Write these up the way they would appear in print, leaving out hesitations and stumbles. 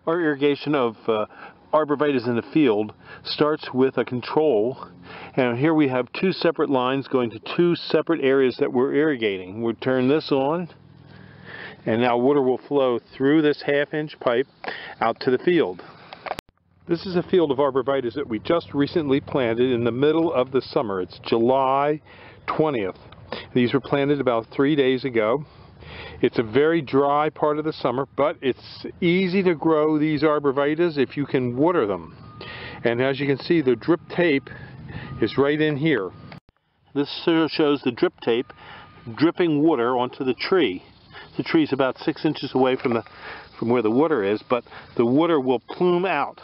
Our irrigation of arborvitaes in the field starts with a control, and here we have two separate lines going to two separate areas that we're irrigating. We'll turn this on, and now water will flow through this half-inch pipe out to the field. This is a field of arborvitaes that we just recently planted in the middle of the summer. It's July 20th. These were planted about 3 days ago. It's a very dry part of the summer, but it's easy to grow these arborvitaes if you can water them. And as you can see, the drip tape is right in here. This shows the drip tape dripping water onto the tree. The tree is about 6 inches away from where the water is, but the water will plume out.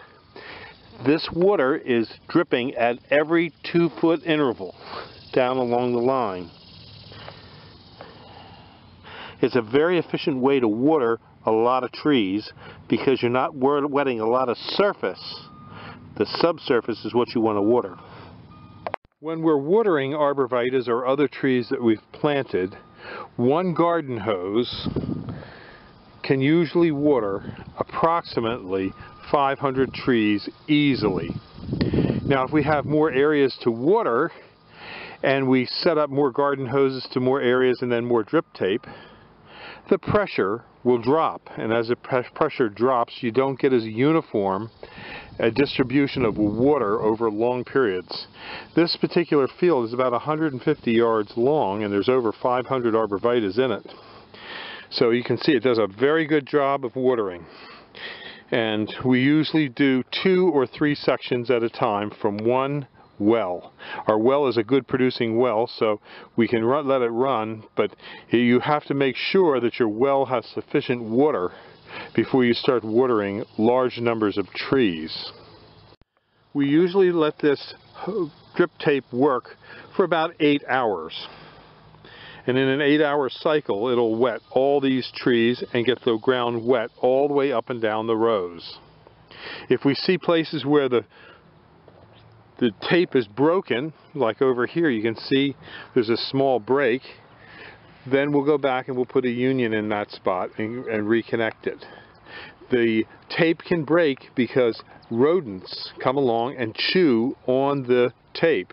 This water is dripping at every 2-foot interval down along the line. It's a very efficient way to water a lot of trees because you're not wetting a lot of surface. The subsurface is what you want to water. When we're watering arborvitaes or other trees that we've planted, one garden hose can usually water approximately 500 trees easily. Now, if we have more areas to water and we set up more garden hoses to more areas and then more drip tape, the pressure will drop, and as the pressure drops, you don't get as uniform a distribution of water over long periods. This particular field is about 150 yards long, and there's over 500 arborvitaes in it. So you can see it does a very good job of watering. And we usually do 2 or 3 sections at a time from one well. Our well is a good producing well, so we can let it run, but you have to make sure that your well has sufficient water before you start watering large numbers of trees. We usually let this drip tape work for about 8 hours. And in an 8-hour cycle, it'll wet all these trees and get the ground wet all the way up and down the rows. If we see places where the tape is broken, like over here you can see there's a small break, then we'll go back and we'll put a union in that spot and reconnect it. The tape can break because rodents come along and chew on the tape.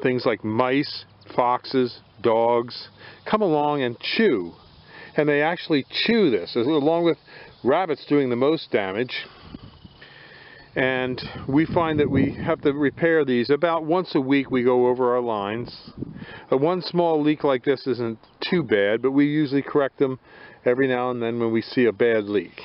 Things like mice, foxes, dogs come along and chew, and they actually chew this, along with rabbits doing the most damage. And we find that we have to repair these about once a week. We go over our lines. One small leak like this isn't too bad, but we usually correct them every now and then when we see a bad leak.